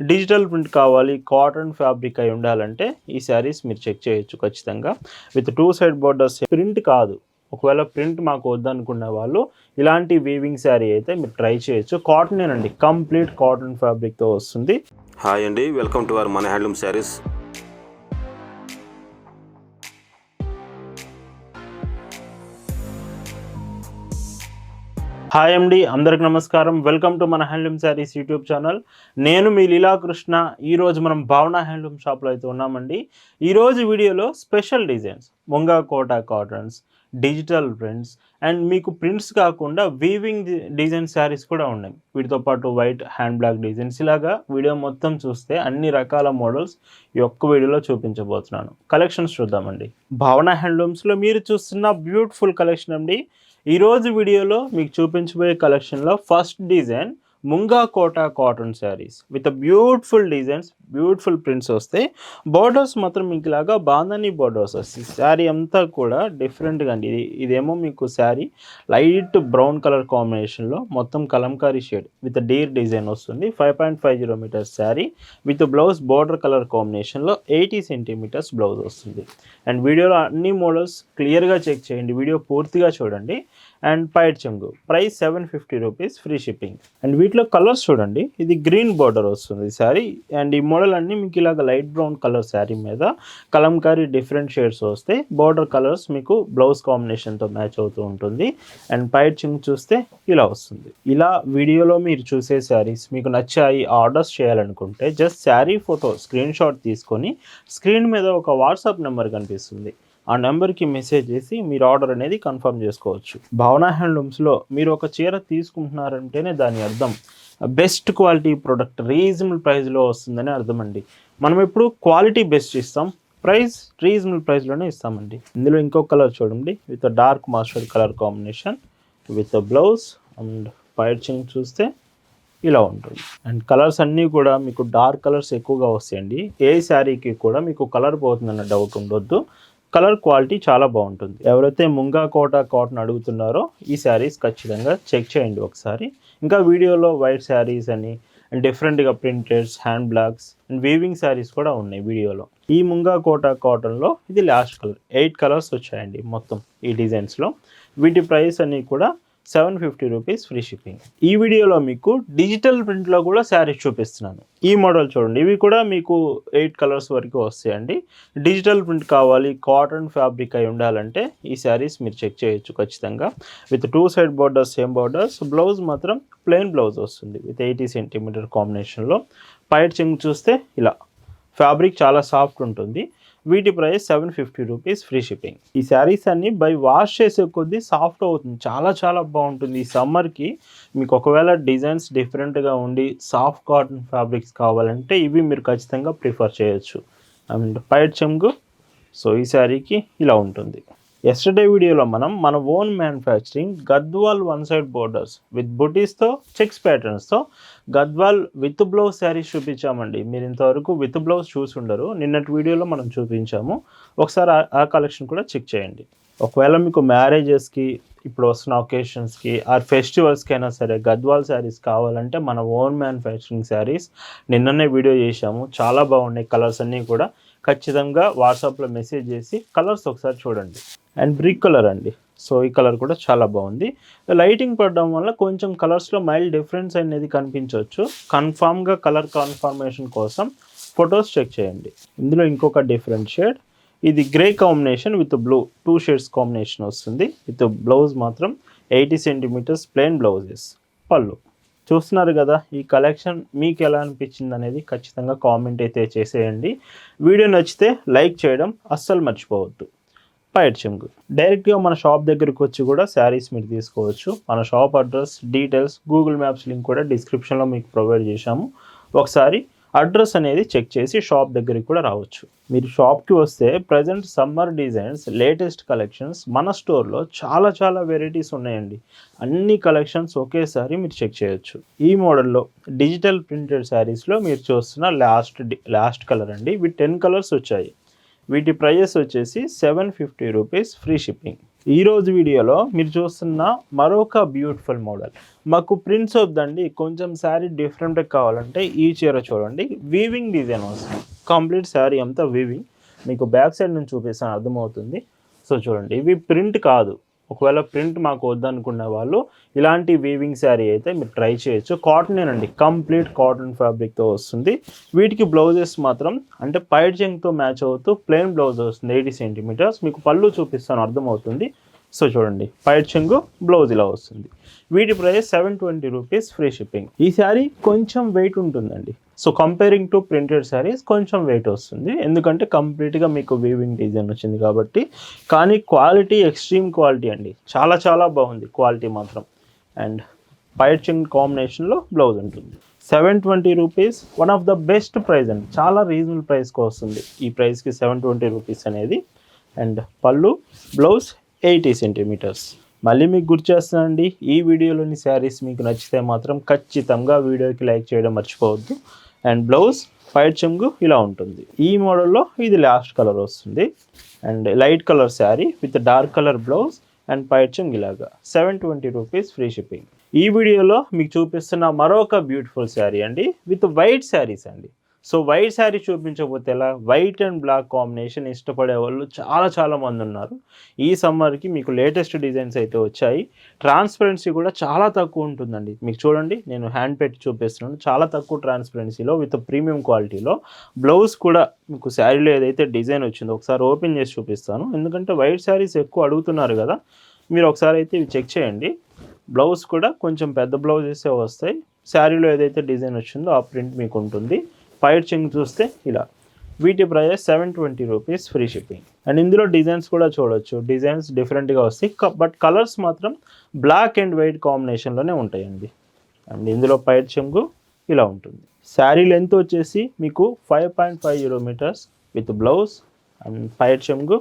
Digital print కావాలి, cotton fabric అయి ఉండాలంటే ఈ శారీస్ మీరు చెక్ చేయొచ్చు ఖచ్చితంగా. With 2 side borders. ప్రింట్ కాదు, ఒకవేళ ప్రింట్ మాకు వద్దనుకున్న వాళ్ళు ఇలాంటి వీవింగ్ శారీ అయితే మీరు ట్రై చేయొచ్చు. కాటనేనండి, కంప్లీట్ కాటన్ ఫ్యాబ్రిక్తో వస్తుంది. హాయ్ అండి, వెల్కమ్ టు అవర్ మన హ్యాండ్లూమ్ శారీస్. హాయ్ అండి, అందరికి నమస్కారం. వెల్కమ్ టు మన హ్యాండ్లూమ్ శారీస్ యూట్యూబ్ ఛానల్. నేను మీ లీలాకృష్ణ. ఈరోజు మనం భావన హ్యాండ్లూమ్ షాప్లో అయితే ఉన్నామండి. ఈరోజు వీడియోలో స్పెషల్ డిజైన్స్, ముంగా Kota cottons, digital prints and మీకు ప్రింట్స్ కాకుండా వీవింగ్ డిజైన్ శారీస్ కూడా ఉన్నాయి. వీటితో పాటు వైట్ హ్యాండ్ బ్లాక్ డిజైన్స్. ఇలాగా వీడియో మొత్తం చూస్తే అన్ని రకాల మోడల్స్ ఈ ఒక్క వీడియోలో చూపించబోతున్నాను. కలెక్షన్స్ చూద్దామండి. భావన హ్యాండ్లూమ్స్లో మీరు చూస్తున్న బ్యూటిఫుల్ కలెక్షన్ అండి. ఈరోజు వీడియోలో మీకు చూపించబోయే కలెక్షన్లో ఫస్ట్ డిజైన్ ముంగా Kota cotton sarees with beautiful designs, beautiful prints వస్తాయి. బార్డర్స్ మాత్రం మీకు ఇలాగా బాంధనీ బార్డర్స్ వస్తాయి. శారీ అంతా కూడా డిఫరెంట్గా అండి. ఇదేమో మీకు శారీ లైట్ బ్రౌన్ కలర్ కాంబినేషన్లో మొత్తం Kalamkari shade with deer design వస్తుంది. 5.50 metres saree with blouse border colour కాంబినేషన్లో 80 సెంటీమీటర్స్ బ్లౌజ్ వస్తుంది. అండ్ వీడియోలో అన్ని మోడల్స్ క్లియర్గా చెక్ చేయండి, వీడియో పూర్తిగా చూడండి. అండ్ పైట్ చెంగు price 750 rupees, free shipping. And వీటిలో కలర్స్ చూడండి, ఇది గ్రీన్ బార్డర్ వస్తుంది శారీ. అండ్ ఈ మోడల్ అన్నీ మీకు ఇలాగ లైట్ బ్రౌన్ కలర్ శారీ మీద కలంకారీ డిఫరెంట్ షేడ్స్ వస్తాయి. బార్డర్ కలర్స్ మీకు బ్లౌజ్ కాంబినేషన్తో మ్యాచ్ అవుతూ ఉంటుంది. అండ్ పైట్ చెంగు చూస్తే ఇలా వస్తుంది. ఇలా వీడియోలో మీరు చూసే శారీస్ మీకు నచ్చాయి, ఆర్డర్స్ చేయాలనుకుంటే just sari photo screen shot తీసుకొని స్క్రీన్ మీద ఒక వాట్సాప్ నెంబర్ కనిపిస్తుంది, ఆ నెంబర్కి మెసేజ్ చేసి మీరు ఆర్డర్ అనేది కన్ఫర్మ్ చేసుకోవచ్చు. భావన హ్యాండ్లూమ్స్లో మీరు ఒక చీర తీసుకుంటున్నారంటేనే దాని అర్థం బెస్ట్ క్వాలిటీ ప్రోడక్ట్ రీజనబుల్ ప్రైస్లో వస్తుందని అర్థం అండి. మనం ఎప్పుడు క్వాలిటీ బెస్ట్ ఇస్తాం, ప్రైస్ రీజనబుల్ ప్రైస్లోనే ఇస్తామండి. ఇందులో ఇంకొక కలర్ చూడండి, with dark mustard colour combination with blouse and పైచింగ్ చూస్తే ఇలా ఉంటుంది. అండ్ కలర్స్ అన్నీ కూడా మీకు డార్క్ కలర్స్ ఎక్కువగా వస్తాయండి. ఏ శారీకి కూడా మీకు కలర్ పోతుందన్న డౌట్ ఉండొద్దు. కలర్ క్వాలిటీ చాలా బాగుంటుంది. ఎవరైతే ముంగా కోటా కాటన్ అడుగుతున్నారో ఈ శారీస్ ఖచ్చితంగా చెక్ చేయండి ఒకసారి. ఇంకా వీడియోలో వైట్ శారీస్ అని అండ్ డిఫరెంట్గా ప్రింటెడ్స్, hand blocks and weaving saris కూడా ఉన్నాయి వీడియోలో. ఈ ముంగా కోటా కాటన్లో ఇది లాస్ట్ కలర్. 8 కలర్స్ వచ్చాయండి మొత్తం ఈ డిజైన్స్లో. వీటి ప్రైస్ అన్నీ కూడా 750 రూపీస్, ఫ్రీ షిప్పింగ్. ఈ వీడియోలో మీకు డిజిటల్ ప్రింట్లో కూడా శారీస్ చూపిస్తున్నాను. ఈ మోడల్ చూడండి, ఇవి కూడా మీకు 8 కలర్స్ వరకు వస్తాయండి. డిజిటల్ ప్రింట్ కావాలి, కాటన్ ఫ్యాబ్రిక్ అయి ఉండాలంటే ఈ శారీస్ మీరు చెక్ చేయొచ్చు ఖచ్చితంగా. With 2 side borders, same borders. Blouse మాత్రం ప్లెయిన్ బ్లౌజ్ వస్తుంది విత్ 80 సెంటీమీటర్ కాంబినేషన్లో. పైట్ చెంగు చూస్తే ఇలా ఫ్యాబ్రిక్ చాలా సాఫ్ట్ ఉంటుంది. వీటి ప్రైస్ 750 రూపీస్, ఫ్రీ షిప్పింగ్. ఈ శారీస్ అన్ని బై వాష్ చేసే కొద్దీ సాఫ్ట్ అవుతుంది, చాలా చాలా బాగుంటుంది. ఈ సమ్మర్కి మీకు ఒకవేళ డిజైన్స్ డిఫరెంట్గా ఉండి సాఫ్ట్ కాటన్ ఫ్యాబ్రిక్స్ కావాలంటే ఇవి మీరు ఖచ్చితంగా ప్రిఫర్ చేయొచ్చు. అండ్ పైట్ చెంగు సో ఈ శారీకి ఇలా ఉంటుంది. ఎస్టర్డే వీడియోలో మనం మన own manufacturing Gadwal 1 side borders with బుటీస్తో చెక్స్ ప్యాటర్న్స్తో గద్వాల్ విత్ బ్లౌజ్ శారీస్ చూపించామండి. మీరు ఇంతవరకు విత్ బ్లౌజ్ చూసి ఉండరు, నిన్నటి వీడియోలో మనం చూపించాము. ఒకసారి ఆ కలెక్షన్ కూడా చెక్ చేయండి. ఒకవేళ మీకు మ్యారేజెస్కి, ఇప్పుడు వస్తున్న ఒకేషన్స్కి ఆర్ ఫెస్టివల్స్కి అయినా సరే గద్వాల్ శారీస్ కావాలంటే మన ఓన్ మ్యానుఫ్యాక్చరింగ్ శారీస్ నిన్ననే వీడియో చేశాము, చాలా బాగున్నాయి. కలర్స్ అన్నీ కూడా ఖచ్చితంగా వాట్సాప్లో మెసేజ్ చేసి కలర్స్ ఒకసారి చూడండి. అండ్ బ్రిక్ కలర్ అండి, సో ఈ కలర్ కూడా చాలా బాగుంది. లైటింగ్ పడడం వల్ల కొంచెం కలర్స్లో మైల్డ్ డిఫరెన్స్ అనేది కనిపించవచ్చు. కన్ఫామ్గా కలర్ కన్ఫర్మేషన్ కోసం ఫొటోస్ చెక్ చేయండి. ఇందులో ఇంకొక డిఫరెంట్ షేడ్, ఇది grey combination with blue 2 shades combination వస్తుంది. విత్ బ్లౌజ్ మాత్రం 80 సెంటీమీటర్స్ ప్లెయిన్ బ్లౌజెస్. పళ్ళు చూస్తున్నారు కదా. ఈ కలెక్షన్ మీకు ఎలా అనిపించింది అనేది ఖచ్చితంగా కామెంట్ అయితే చేసేయండి. వీడియో నచ్చితే లైక్ చేయడం అస్సలు మర్చిపోవద్దు. పైట్ చెంగు డైరెక్ట్గా మన షాప్ దగ్గరికి వచ్చి కూడా శారీస్ మీరు తీసుకోవచ్చు. మన shop address, details, Google maps link కూడా డిస్క్రిప్షన్లో మీకు ప్రొవైడ్ చేశాము. ఒకసారి అడ్రస్ అనేది చెక్ చేసి షాప్ దగ్గరికి కూడా రావచ్చు. మీరు షాప్కి వస్తే present summer designs, latest collections మన స్టోర్లో చాలా చాలా వెరైటీస్ ఉన్నాయండి. అన్ని కలెక్షన్స్ ఒకేసారి మీరు చెక్ చేయొచ్చు. ఈ మోడల్లో డిజిటల్ ప్రింటెడ్ శారీస్లో మీరు చూస్తున్న లాస్ట్ కలర్ అండి. ఇవి 10 కలర్స్ వచ్చాయి. వీటి ప్రైజెస్ వచ్చేసి 750 రూపీస్, ఫ్రీ షిప్పింగ్. ఈరోజు వీడియోలో మీరు చూస్తున్న మరొక బ్యూటిఫుల్ మోడల్. మాకు ప్రింట్స్ వద్దండి, కొంచెం శారీ డిఫరెంట్గా కావాలంటే ఈ చీర చూడండి. వీవింగ్ డిజైన్ వస్తుంది, కంప్లీట్ శారీ అంతా వీవింగ్. మీకు బ్యాక్ సైడ్ నుంచి చూపిస్తాను, అర్థమవుతుంది. సో చూడండి, ఇవి ప్రింట్ కాదు. ఒకవేళ ప్రింట్ మాకు వద్దనుకునే వాళ్ళు ఇలాంటి వీవింగ్ శారీ అయితే మీరు ట్రై చేయొచ్చు. కాటనేనండి, కంప్లీట్ కాటన్ ఫ్యాబ్రిక్తో వస్తుంది. వీటికి బ్లౌజెస్ మాత్రం అంటే పైట్ చెంగ్తో మ్యాచ్ అవుతూ ప్లెయిన్ బ్లౌజ్ వస్తుంది, 80 సెంటీమీటర్స్. మీకు పళ్ళు చూపిస్తాను, అర్థమవుతుంది. సో చూడండి, పైట్ చెంగు బ్లౌజ్ ఇలా వస్తుంది. వీటి ప్రైస్ 720 రూపీస్, ఫ్రీ షిప్పింగ్. ఈ శారీ కొంచెం వెయిట్ ఉంటుందండి. So comparing to printed saris కొంచెం వెయిట్ వస్తుంది, ఎందుకంటే కంప్లీట్గా మీకు వీవింగ్ డిజైన్ వచ్చింది కాబట్టి. కానీ క్వాలిటీ ఎక్స్ట్రీమ్ క్వాలిటీ అండి, చాలా చాలా బాగుంది క్వాలిటీ మాత్రం. అండ్ పైట్ చెంగ్ కాంబినేషన్లో బ్లౌజ్ ఉంటుంది. 720 rupees, one of the best price అండి. చాలా రీజనబుల్ ప్రైస్కి వస్తుంది ఈ ప్రైస్కి 720 రూపీస్ అనేది. అండ్ పళ్ళు, బ్లౌజ్ 80 సెంటీమీటర్స్. మళ్ళీ మీకు గుర్తు చేస్తానండి, ఈ వీడియోలోని శారీస్ మీకు నచ్చితే మాత్రం ఖచ్చితంగా వీడియోకి లైక్ చేయడం మర్చిపోవద్దు. అండ్ బ్లౌజ్ పైట్ చెంగు ఇలా ఉంటుంది. ఈ మోడల్లో ఇది లాస్ట్ కలర్ వస్తుంది. And light colour sari with dark colour blouse and పైట్ చెంగు ఇలాగా. 720 రూపీస్, ఫ్రీ షిప్పింగ్. ఈ వీడియోలో మీకు చూపిస్తున్న మరొక బ్యూటిఫుల్ శారీ అండి, విత్ వైట్ శారీస్ అండి. సో వైట్ శారీ చూపించకపోతే ఎలా? వైట్ అండ్ బ్లాక్ కాంబినేషన్ ఇష్టపడే వాళ్ళు చాలా చాలా మంది ఉన్నారు. ఈ సమ్మర్కి మీకు లేటెస్ట్ డిజైన్స్ అయితే వచ్చాయి. ట్రాన్స్పరెన్సీ కూడా చాలా తక్కువ ఉంటుందండి. మీకు చూడండి, నేను హ్యాండ్ పెట్టి చూపిస్తున్నాను, చాలా తక్కువ ట్రాన్స్పరెన్సీలో విత్ ప్రీమియం క్వాలిటీలో. బ్లౌజ్ కూడా మీకు శారీలో ఏదైతే డిజైన్ వచ్చిందో ఒకసారి ఓపెన్ చేసి చూపిస్తాను, ఎందుకంటే వైట్ శారీస్ ఎక్కువ అడుగుతున్నారు కదా. మీరు ఒకసారి అయితే ఇవి చెక్ చేయండి. బ్లౌజ్ కూడా కొంచెం పెద్ద బ్లౌజెసే వస్తాయి. శారీలో ఏదైతే డిజైన్ వచ్చిందో ఆ ప్రింట్ మీకు ఉంటుంది. పైట్ చెంగ్ చూస్తే ఇలా. వీటి price 720 rupees, free shipping. And ఇందులో డిజైన్స్ కూడా చూడొచ్చు, డిజైన్స్ డిఫరెంట్గా వస్తాయి, బట్ కలర్స్ మాత్రం బ్లాక్ అండ్ వైట్ కాంబినేషన్లోనే ఉంటాయండి. అండ్ ఇందులో పైట్ చెంగు ఇలా ఉంటుంది. శారీ లెంత్ వచ్చేసి మీకు 5.50 మీటర్స్ విత్ బ్లౌజ్ అండ్ పైట్ చెంగు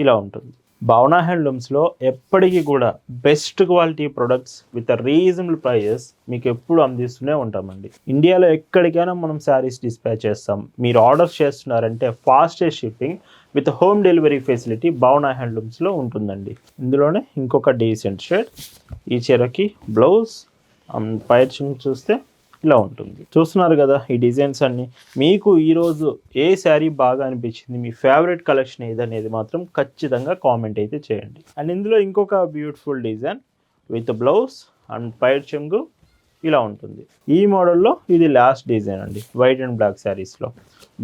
ఇలా ఉంటుంది. భావన హ్యాండ్లూమ్స్లో ఎప్పటికీ కూడా best quality products with reasonable prices మీకు ఎప్పుడు అందిస్తూనే ఉంటామండి. ఇండియాలో ఎక్కడికైనా మనం శారీస్ డిస్పాచ్ చేస్తాం. మీరు ఆర్డర్ చేస్తున్నారంటే fastest shipping with home delivery facility భావన హ్యాండ్లూమ్స్లో ఉంటుందండి. ఇందులోనే ఇంకొక డీసెంట్ షేడ్. ఈ చీరకి బ్లౌజ్ అండ్ పైట్ చెంగు చూస్తే ఇలా ఉంటుంది. చూస్తున్నారు కదా ఈ డిజైన్స్ అన్నీ. మీకు ఈరోజు ఏ శారీ బాగా అనిపించింది, మీ ఫేవరెట్ కలెక్షన్ ఏదనేది మాత్రం ఖచ్చితంగా కామెంట్ అయితే చేయండి. అండ్ ఇందులో ఇంకొక beautiful design with blouse and పైట్ చెంగు ఇలా ఉంటుంది. ఈ మోడల్లో ఇది లాస్ట్ డిజైన్ అండి, వైట్ అండ్ బ్లాక్ శారీస్లో.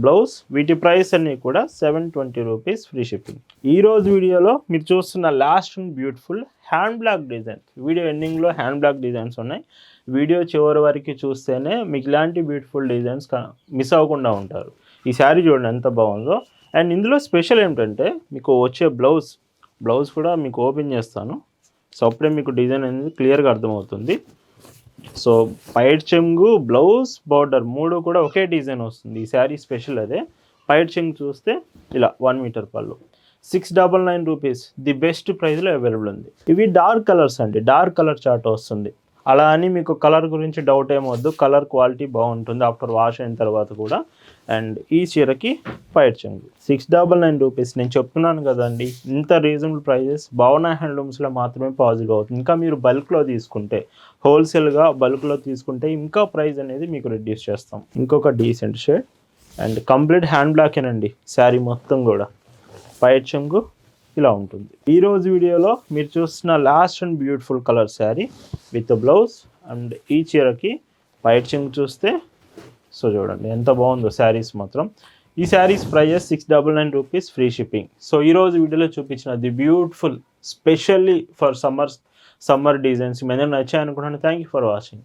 బ్లౌజ్, వీటి ప్రైస్ అన్నీ కూడా 720 రూపీస్, ఫ్రీ షిప్పింగ్. ఈరోజు వీడియోలో మీరు చూస్తున్న last and beautiful hand block designs. Video ఎండింగ్లో హ్యాండ్ బ్లాక్ డిజైన్స్ ఉన్నాయి. వీడియో చివరి వరకు చూస్తేనే మీకు ఇలాంటి బ్యూటిఫుల్ డిజైన్స్ మిస్ అవ్వకుండా ఉంటారు. ఈ శారీ చూడండి ఎంత బాగుందో. అండ్ ఇందులో స్పెషల్ ఏంటంటే మీకు వచ్చే బ్లౌజ్ కూడా మీకు ఓపెన్ చేస్తాను. సో అప్పుడే మీకు డిజైన్ అనేది క్లియర్గా అర్థమవుతుంది. సో పైట్ చెంగు, బ్లౌజ్, బార్డర్ మూడు కూడా ఒకే డిజైన్ వస్తుంది. ఈ శారీ స్పెషల్ అదే. పైట్ చెంగు చూస్తే ఇలా 1 మీటర్ పళ్ళు. 699 రూపీస్, ది బెస్ట్ ప్రైస్లో అవైలబుల్ ఉంది. ఇవి డార్క్ కలర్స్ అండి, డార్క్ కలర్ చార్ట్ వస్తుంది. అలా అని మీకు కలర్ గురించి డౌట్ ఏమవద్దు, కలర్ క్వాలిటీ బాగుంటుంది ఆఫ్టర్ వాష్ అయిన తర్వాత కూడా. అండ్ ఈ చీరకి పైట్ చెంగు 699 రూపీస్. నేను చెప్తున్నాను కదండి, ఇంత రీజనబుల్ ప్రైజెస్ భావన హ్యాండ్లూమ్స్లో మాత్రమే పాసిబుల్ అవుతుంది. ఇంకా మీరు బల్క్లో తీసుకుంటే, హోల్సేల్గా బల్క్లో తీసుకుంటే ఇంకా ప్రైస్ అనేది మీకు రిడ్యూస్ చేస్తాం. ఇంకొక decent shade and complete hand బ్లాకేనండి శారీ మొత్తం కూడా. పైట్ చెంగు ఇలా ఉంటుంది. ఈరోజు వీడియోలో మీరు చూస్తున్న last and beautiful colour sari with blouse and ఈ చీరకి పైట్ చెంగు చూస్తే సో చూడండి ఎంత బాగుందో శారీస్ మాత్రం. ఈ saris prices 699 rupees, free shipping. So ఈరోజు వీడియోలో చూపించిన the beautiful specially for summer designs మీ అందరూ నచ్చాయి అనుకుంటున్నాను. Thank you for watching.